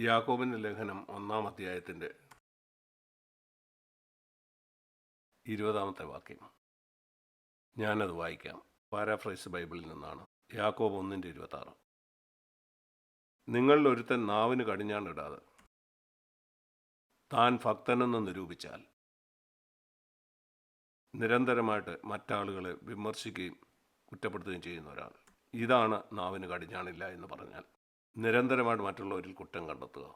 യാക്കോബിൻ്റെ ലേഖനം 1-ാം അധ്യായത്തിൻ്റെ 20-ാമത്തെ വാക്യം. ഞാനത് വായിക്കാം. പാരാഫ്രൈസ് ബൈബിളിൽ നിന്നാണ്. യാക്കോബ് 1:26. നിങ്ങളിൽ ഒരുത്തൻ നാവിന് കടിഞ്ഞാണിടാതെ താൻ ഭക്തനെന്ന് നിരൂപിച്ചാൽ നിരന്തരമായിട്ട് മറ്റാളുകളെ വിമർശിക്കുകയും കുറ്റപ്പെടുത്തുകയും ചെയ്യുന്ന ഒരാൾ. ഇതാണ് നാവിന് കടിഞ്ഞാണില്ല എന്ന് പറഞ്ഞാൽ. നിരന്തരമായിട്ട് മറ്റുള്ളവരിൽ കുറ്റം കണ്ടെത്തുക,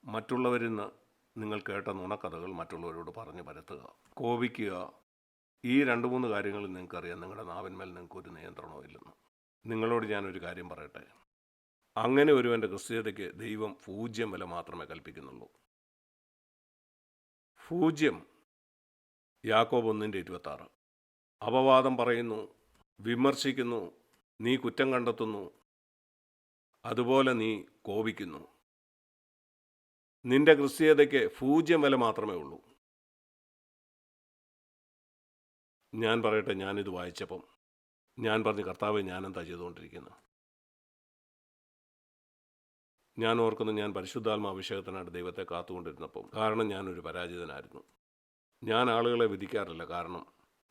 മറ്റുള്ളവരിൽ നിന്ന് നിങ്ങൾ കേട്ട നുണക്കഥകൾ മറ്റുള്ളവരോട് പറഞ്ഞു പരത്തുക, കോപിക്കുക. ഈ 2-3 കാര്യങ്ങളിൽ നിങ്ങൾക്കറിയാം നിങ്ങളുടെ നാവിന്മേൽ നിങ്ങൾക്കൊരു നിയന്ത്രണവും ഇല്ലെന്ന്. നിങ്ങളോട് ഞാനൊരു കാര്യം പറയട്ടെ. അങ്ങനെ ഒരുവൻ്റെ ക്രിസ്തീയതയ്ക്ക് ദൈവം 0 വില മാത്രമേ കൽപ്പിക്കുന്നുള്ളൂ. 0. യാക്കോബ് 1:26. അപവാദം പറയുന്നു, വിമർശിക്കുന്നു, നീ കുറ്റം കണ്ടെത്തുന്നു, അതുപോലെ നീ കോപിക്കുന്നു. നിന്റെ ക്രിസ്തീയതയ്ക്ക് 0 വില മാത്രമേ ഉള്ളൂ. ഞാൻ പറയട്ടെ, ഞാനിത് വായിച്ചപ്പം ഞാൻ പറഞ്ഞു, കർത്താവേ, ഞാനെന്താ ചെയ്തുകൊണ്ടിരിക്കുന്നത്? ഞാൻ ഓർക്കുന്നു, ഞാൻ പരിശുദ്ധാത്മാഭിഷേകത്തിനായിട്ട് ദൈവത്തെ കാത്തുകൊണ്ടിരുന്നപ്പം. കാരണം ഞാനൊരു പരാജിതനായിരുന്നു. ഞാൻ ആളുകളെ വിധിക്കാറില്ല. കാരണം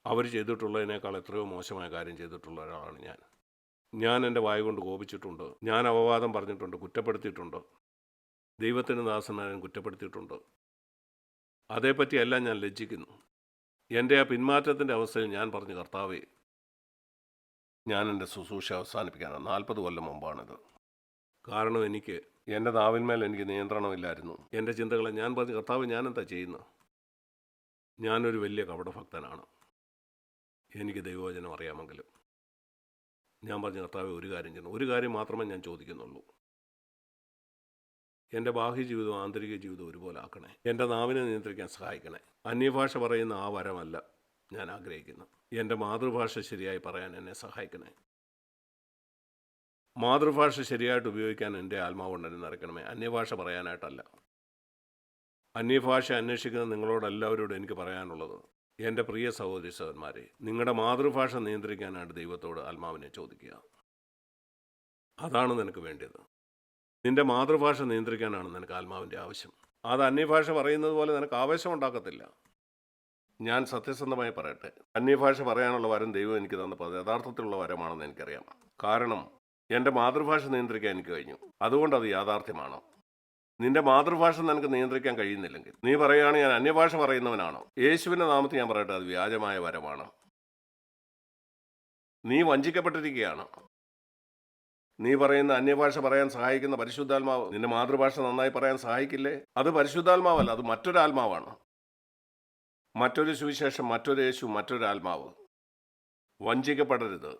അവർ ചെയ്തിട്ടുള്ളതിനേക്കാൾ എത്രയോ മോശമായ കാര്യം ചെയ്തിട്ടുള്ള ഒരാളാണ് ഞാൻ. ഞാൻ എൻ്റെ വായ കൊണ്ട് കോപിച്ചിട്ടുണ്ട്, ഞാൻ അപവാദം പറഞ്ഞിട്ടുണ്ട്, കുറ്റപ്പെടുത്തിയിട്ടുണ്ട്, ദൈവത്തിൻ്റെ ദാസന്മാരെ കുറ്റപ്പെടുത്തിയിട്ടുണ്ട്. അതേപ്പറ്റിയെല്ലാം ഞാൻ ലജ്ജിക്കുന്നു. എൻ്റെ ആ പിന്മാറ്റത്തിൻ്റെ അവസ്ഥയിൽ ഞാൻ പറഞ്ഞു, കർത്താവേ, ഞാൻ എൻ്റെ ശുശ്രൂഷ അവസാനിപ്പിക്കാനാണ്. 40 കൊല്ലം മുമ്പാണിത്. കാരണം എനിക്ക് എൻ്റെ നാവിന്മേൽ എനിക്ക് നിയന്ത്രണമില്ലായിരുന്നു. എൻ്റെ ചിന്തകളെ ഞാൻ പറഞ്ഞു, കർത്താവ്, ഞാനെന്താ ചെയ്യുന്നത്? ഞാനൊരു വലിയ കപടഭക്തനാണ്. എനിക്ക് ദൈവവചനം അറിയാമെങ്കിലും ഞാൻ പറഞ്ഞു, കർത്താവ്, ഒരു കാര്യം ചെയ്യണം. ഒരു കാര്യം മാത്രമേ ഞാൻ ചോദിക്കുന്നുള്ളൂ. എൻ്റെ ബാഹ്യ ജീവിതവും ആന്തരിക ജീവിതവും ഒരുപോലെ ആക്കണേ. എൻ്റെ നാവിനെ നിയന്ത്രിക്കാൻ സഹായിക്കണേ. അന്യഭാഷ പറയുന്ന ആ വരമല്ല ഞാൻ ആഗ്രഹിക്കുന്നു. എൻ്റെ മാതൃഭാഷ ശരിയായി പറയാൻ എന്നെ സഹായിക്കണേ. മാതൃഭാഷ ശരിയായിട്ട് ഉപയോഗിക്കാൻ എൻ്റെ ആത്മാവ് എന്നെ നിറയ്ക്കണമേ. അന്യഭാഷ പറയാനായിട്ടല്ല. അന്യഭാഷ അന്വേഷിക്കുന്ന നിങ്ങളോടെല്ലാവരോടും എനിക്ക് പറയാനുള്ളത്, എൻ്റെ പ്രിയ സഹോദരി സഹോദരന്മാരെ, നിങ്ങളുടെ മാതൃഭാഷ നിയന്ത്രിക്കാനായിട്ട് ദൈവത്തോട് ആത്മാവിനെ ചോദിക്കുക. അതാണ് നിനക്ക് വേണ്ടത്. നിൻ്റെ മാതൃഭാഷ നിയന്ത്രിക്കാനാണ് നിനക്ക് ആത്മാവിൻ്റെ ആവശ്യം. അത് അന്യഭാഷ പറയുന്നത് പോലെ നിനക്ക് ആവേശം ഉണ്ടാക്കത്തില്ല. ഞാൻ സത്യസന്ധമായി പറയട്ടെ, അന്യഭാഷ പറയാനുള്ള വരം ദൈവം എനിക്ക് തന്നപ്പോൾ അത് യഥാർത്ഥത്തിലുള്ള വരമാണെന്ന് എനിക്കറിയാം. കാരണം എൻ്റെ മാതൃഭാഷ നിയന്ത്രിക്കാൻ എനിക്ക് കഴിഞ്ഞു. അതുകൊണ്ട് അത് യാഥാർത്ഥ്യമാണ്. നിന്റെ മാതൃഭാഷ നിനക്ക് നിയന്ത്രിക്കാൻ കഴിയുന്നില്ലെങ്കിൽ നീ പറയുകയാണ്, ഞാൻ അന്യഭാഷ പറയുന്നവനാണോ? യേശുവിൻ്റെ നാമത്തിൽ ഞാൻ പറയട്ടെ, അത് വ്യാജമായ വരമാണ്. നീ വഞ്ചിക്കപ്പെട്ടിരിക്കുകയാണ്. നീ പറയുന്ന അന്യഭാഷ പറയാൻ സഹായിക്കുന്ന പരിശുദ്ധാത്മാവ് നിന്റെ മാതൃഭാഷ നന്നായി പറയാൻ സഹായിക്കില്ലേ? അത് പരിശുദ്ധാത്മാവല്ല, അത് മറ്റൊരാത്മാവാണ്. മറ്റൊരു സുവിശേഷം, മറ്റൊരു യേശു, മറ്റൊരാത്മാവ്. വഞ്ചിക്കപ്പെടരുത്.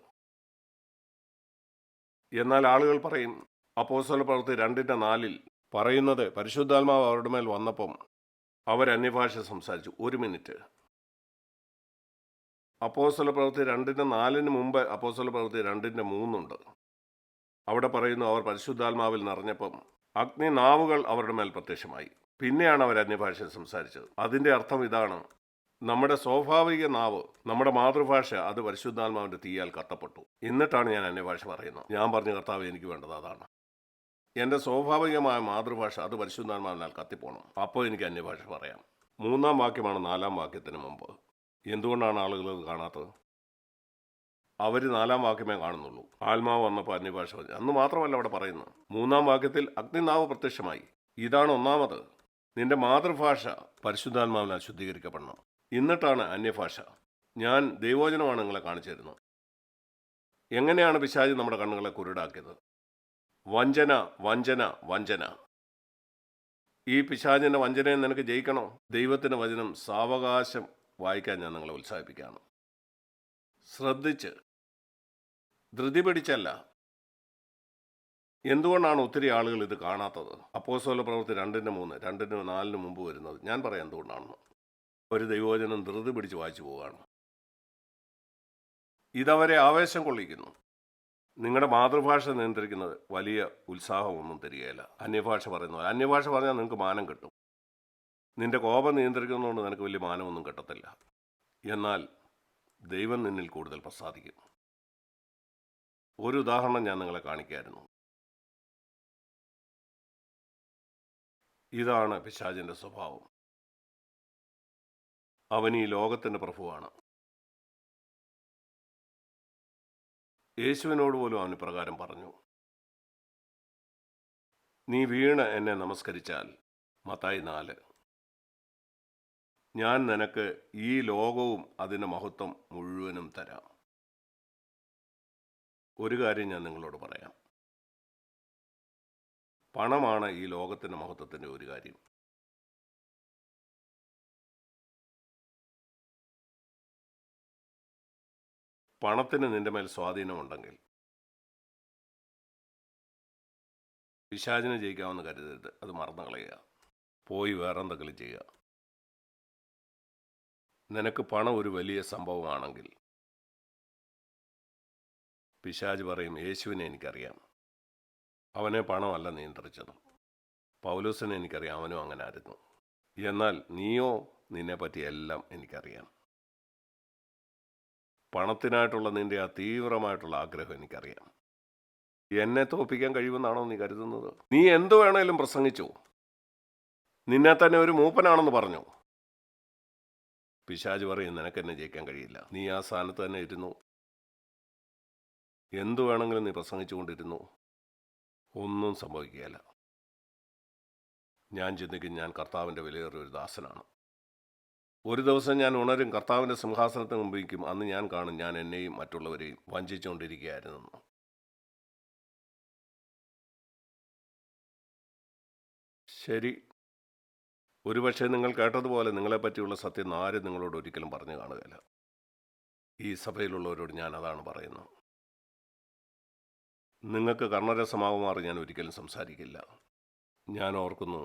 എന്നാൽ ആളുകൾ പറയും, അപ്പോസ്തലപ്രവൃത്തി 2:4 പറയുന്നത് പരിശുദ്ധാത്മാവ് അവരുടെ മേൽ വന്നപ്പം അവർ അന്യഭാഷ സംസാരിച്ചു. 1 മിനിറ്റ്. അപ്പോസ്തലപ്രവൃത്തി 2:4 മുമ്പ് അപ്പോസ്തലപ്രവൃത്തി 2:3 ഉണ്ട്. അവിടെ പറയുന്നു, അവർ പരിശുദ്ധാത്മാവിൽ നിറഞ്ഞപ്പം അഗ്നിനാവുകൾ അവരുടെ മേൽ പ്രത്യക്ഷമായി. പിന്നെയാണ് അവർ അന്യഭാഷ സംസാരിച്ചത്. അതിൻ്റെ അർത്ഥം ഇതാണ്, നമ്മുടെ സ്വാഭാവിക നാവ്, നമ്മുടെ മാതൃഭാഷ, അത് പരിശുദ്ധാത്മാവിൻ്റെ തീയാൽ കത്തപ്പെട്ടു. എന്നിട്ടാണ് ഞാൻ അന്യഭാഷ പറയുന്നത്. ഞാൻ പറഞ്ഞു, കർത്താവ്, എനിക്ക് വേണ്ടത് അതാണ്. എൻ്റെ സ്വാഭാവികമായ മാതൃഭാഷ അത് പരിശുദ്ധാത്മാവിനാൽ കത്തിപ്പോണം. അപ്പോൾ എനിക്ക് അന്യഭാഷ പറയാം. 3-ാം വാക്യമാണ് 4-ാം വാക്യത്തിന് മുമ്പ്. എന്തുകൊണ്ടാണ് ആളുകൾ അത് കാണാത്തത്? അവർ 4-ാം വാക്യമേ കാണുന്നുള്ളൂ. ആത്മാവ് വന്നപ്പോൾ അന്യഭാഷ പറഞ്ഞു. അന്ന് മാത്രമല്ല അവിടെ പറയുന്നത്. 3-ാം വാക്യത്തിൽ അഗ്നിനാവ് പ്രത്യക്ഷമായി. ഇതാണ് ഒന്നാമത്. നിന്റെ മാതൃഭാഷ പരിശുദ്ധാത്മാവിനാൽ ശുദ്ധീകരിക്കപ്പെടണം. എന്നിട്ടാണ് അന്യഭാഷ. ഞാൻ ദൈവവചനമാണ് നിങ്ങളെ കാണിച്ചു തരുന്നത്. എങ്ങനെയാണ് പിശാച് നമ്മുടെ കണ്ണുകളെ കുരുടാക്കിയത്? വഞ്ചന, വഞ്ചന, വഞ്ചന. ഈ പിശാചിൻ്റെ വഞ്ചനയെ നിനക്ക് ജയിക്കണോ? ദൈവത്തിൻ്റെ വചനം സാവകാശം വായിക്കാൻ ഞാൻ നിങ്ങളെ ഉത്സാഹിപ്പിക്കുകയാണ്. ശ്രദ്ധിച്ച്, ധൃതി പിടിച്ചല്ല. എന്തുകൊണ്ടാണ് ഒത്തിരി ആളുകൾ ഇത് കാണാത്തത്? അപ്പോസ്തലപ്രവൃത്തി 2:3, 2:4 മുമ്പ് വരുന്നത് ഞാൻ പറയാം എന്തുകൊണ്ടാണെന്ന്. ഒരു ദൈവവചനം ധൃതി പിടിച്ച് വായിച്ചു പോവുകയാണ്. ഇതവരെ ആവേശം കൊള്ളിക്കുന്നു. നിങ്ങളുടെ മാതൃഭാഷ നിയന്ത്രിക്കുന്നത് വലിയ ഉത്സാഹമൊന്നും തരികയില്ല. അന്യഭാഷ പറയുന്നത്, അന്യഭാഷ പറഞ്ഞാൽ നിങ്ങൾക്ക് മാനം കിട്ടും. നിന്റെ കോപം നിയന്ത്രിക്കുന്നതുകൊണ്ട് നിനക്ക് വലിയ മാനമൊന്നും കിട്ടത്തില്ല. എന്നാൽ ദൈവം നിന്നിൽ കൂടുതൽ പ്രസാദിക്കും. ഒരു ഉദാഹരണം ഞാൻ നിങ്ങളെ കാണിക്കായിരുന്നു. ഇതാണ് പിശാചിൻ്റെ സ്വഭാവം. അവൻ ഈ ലോകത്തിൻ്റെ പ്രഭുവാണ്. യേശുവിനോട് പോലും അവന് പ്രകാരം പറഞ്ഞു, നീ വീണ് എന്നെ നമസ്കരിച്ചാൽ, മത്തായി 4, ഞാൻ നിനക്ക് ഈ ലോകവും അതിൻ്റെ മഹത്വം മുഴുവനും തരാം. ഒരു കാര്യം ഞാൻ നിങ്ങളോട് പറയാം. പണമാണ് ഈ ലോകത്തിൻ്റെ മഹത്വത്തിൻ്റെ ഒരു കാര്യം. പണത്തിന് നിന്റെ മേൽ സ്വാധീനമുണ്ടെങ്കിൽ പിശാചിനെ ജയിക്കാമെന്ന് കരുതരുത്. അത് മറന്നു കളയുക. പോയി വേറെ എന്തെങ്കിലും ചെയ്യുക. നിനക്ക് പണം ഒരു വലിയ സംഭവമാണെങ്കിൽ പിശാച് പറയും, യേശുവിനെ എനിക്കറിയാം, അവനെ പണമല്ല നിയന്ത്രിച്ചത്. പൗലോസിനെ എനിക്കറിയാം, അവനും അങ്ങനെ ആയിരുന്നു. എന്നാൽ നീയോ, നിന്നെപ്പറ്റി എല്ലാം എനിക്കറിയാം. പണത്തിനായിട്ടുള്ള നിന്റെ ആ തീവ്രമായിട്ടുള്ള ആഗ്രഹം എനിക്കറിയാം. എന്നെ തോൽപ്പിക്കാൻ കഴിയുമെന്നാണോ നീ കരുതുന്നത്? നീ എന്ത് വേണേലും പ്രസംഗിച്ചു, നിന്നെ തന്നെ ഒരു മൂപ്പനാണെന്ന് പറഞ്ഞു. പിശാച് പറയും, നിനക്കെന്നെ ജയിക്കാൻ കഴിയില്ല. നീ ആ സ്ഥാനത്ത് തന്നെ ഇരുന്നു, എന്തു വേണമെങ്കിലും നീ പ്രസംഗിച്ചുകൊണ്ടിരുന്നു, ഒന്നും സംഭവിക്കുകയില്ല. ഞാൻ ചിന്തിക്കും, ഞാൻ കർത്താവിൻ്റെ വിലയേറിയ ഒരു ദാസനാണ്. ഒരു ദിവസം ഞാൻ ഉണരും, കർത്താവിൻ്റെ സിംഹാസനത്തിന് മുമ്പിരിക്കും. അന്ന് ഞാൻ കാണും, ഞാൻ എന്നെയും മറ്റുള്ളവരെയും വഞ്ചിച്ചുകൊണ്ടിരിക്കുകയായിരുന്നു. ശരി, ഒരുപക്ഷെ നിങ്ങൾ കേട്ടതുപോലെ നിങ്ങളെപ്പറ്റിയുള്ള സത്യം ആരും നിങ്ങളോട് ഒരിക്കലും പറഞ്ഞു കാണുകയില്ല. ഈ സഭയിലുള്ളവരോട് ഞാൻ അതാണ് പറയുന്നത്. നിങ്ങൾക്ക് കർണരസമാകുമാറ് ഞാൻ ഒരിക്കലും സംസാരിക്കില്ല. ഞാൻ ഓർക്കുന്നു,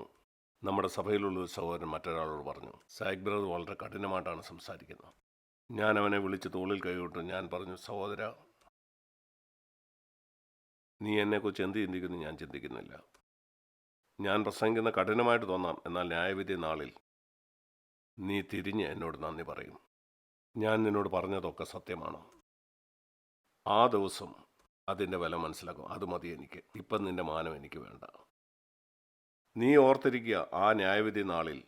നമ്മുടെ സഭയിലുള്ള ഒരു സഹോദരൻ മറ്റൊരാളോട് പറഞ്ഞു, സായിക് ബ്രദർ വളരെ കഠിനമായിട്ടാണ് സംസാരിക്കുന്നത്. ഞാൻ അവനെ വിളിച്ച് തോളിൽ കൈകൊണ്ടു. ഞാൻ പറഞ്ഞു, സഹോദര, നീ എന്നെക്കുറിച്ച് എന്ത് ചിന്തിക്കുന്നു? ഞാൻ ചിന്തിക്കുന്നില്ല. ഞാൻ പ്രസംഗിക്കുന്ന കഠിനമായിട്ട് തോന്നാം, എന്നാൽ ന്യായവിധി നാളിൽ നീ തിരിഞ്ഞ് എന്നോട് നന്ദി പറയും. ഞാൻ നിന്നോട് പറഞ്ഞതൊക്കെ സത്യമാണ്. ആ ദിവസം അതിൻ്റെ വില മനസ്സിലാക്കും. അത് മതി എനിക്ക്. ഇപ്പം നിൻ്റെ മാനം എനിക്ക് വേണ്ട. നീ ഓർത്തിരിക്കുക, ആ ന്യായവിധി നാളിൽ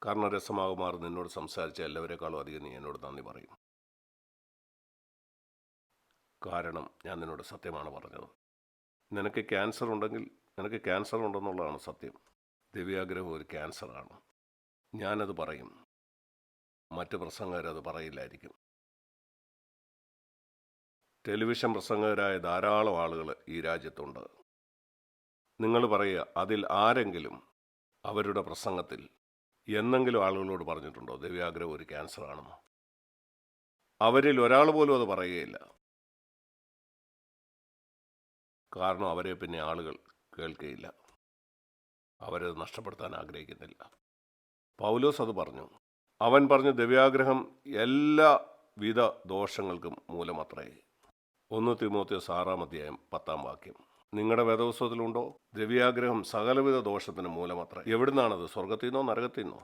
കർണരസമാകുമാർ നിന്നോട് സംസാരിച്ച എല്ലാവരെക്കാളും അധികം നീ എന്നോട് നന്ദി പറയും. കാരണം ഞാൻ നിന്നോട് സത്യമാണ് പറഞ്ഞത്. നിനക്ക് ക്യാൻസർ ഉണ്ടെങ്കിൽ നിനക്ക് ക്യാൻസർ ഉണ്ടെന്നുള്ളതാണ് സത്യം. ദിവ്യാഗ്രഹം ഒരു ക്യാൻസറാണ്. ഞാനത് പറയും, മറ്റ് പ്രസംഗകരത് പറയില്ലായിരിക്കും. ടെലിവിഷൻ പ്രസംഗകരായ ധാരാളം ആളുകൾ ഈ രാജ്യത്തുണ്ട്. നിങ്ങൾ പറയുക, അതിൽ ആരെങ്കിലും അവരുടെ പ്രസംഗത്തിൽ എന്നെങ്കിലും ആളുകളോട് പറഞ്ഞിട്ടുണ്ടോ ദിവ്യാഗ്രഹം ഒരു ക്യാൻസറാണെന്ന്? അവരിൽ ഒരാൾ പോലും അത് പറയുകയില്ല. കാരണം അവരെ പിന്നെ ആളുകൾ കേൾക്കുകയില്ല. അവരത് നഷ്ടപ്പെടുത്താൻ ആഗ്രഹിക്കുന്നില്ല. പൗലോസ് അത് പറഞ്ഞു. അവൻ പറഞ്ഞു, ദിവ്യാഗ്രഹം എല്ലാവിധ ദോഷങ്ങൾക്കും മൂലമത്രേ. 1 തിമോഥെയോസ് 6:10 നിങ്ങളുടെ വേദപുസ്തകത്തിലുണ്ടോ? ദിവ്യാഗ്രഹം സകലവിധ ദോഷത്തിന് മൂലമത്രേ. എവിടുന്നാണത്? സ്വർഗത്തിൽ നിന്നോ നരകത്തിൽ നിന്നോ?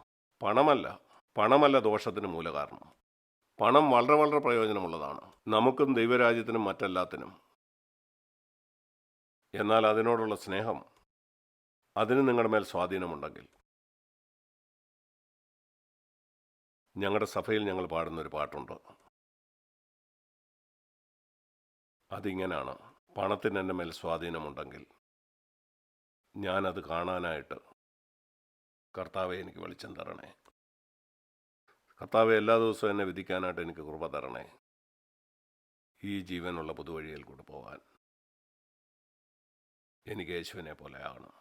പണമല്ല ദോഷത്തിന് മൂലകാരണം. പണം വളരെ വളരെ പ്രയോജനമുള്ളതാണ്, നമുക്കും ദൈവരാജ്യത്തിനും മറ്റെല്ലാത്തിനും. എന്നാൽ അതിനോടുള്ള സ്നേഹം, അതിന് നിങ്ങളുടെ മേൽ സ്വാധീനമുണ്ടെങ്കിൽ, ഞങ്ങളുടെ സഭയിൽ ഞങ്ങൾ പാടുന്നൊരു പാട്ടുണ്ട്. അതിങ്ങനാണ്, പണത്തിന് എൻ്റെ മേൽ സ്വാധീനമുണ്ടെങ്കിൽ ഞാനത് കാണാനായിട്ട് കർത്താവെ എനിക്ക് വെളിച്ചം തരണേ. കർത്താവെ എല്ലാ ദിവസവും എന്നെ വിധിക്കാനായിട്ട് എനിക്ക് കൃപ തരണേ. ഈ ജീവനുള്ള പുതുവഴിയിൽ കൂടെ പോകാൻ എനിക്ക് യേശുവിനെ പോലെ ആകണം.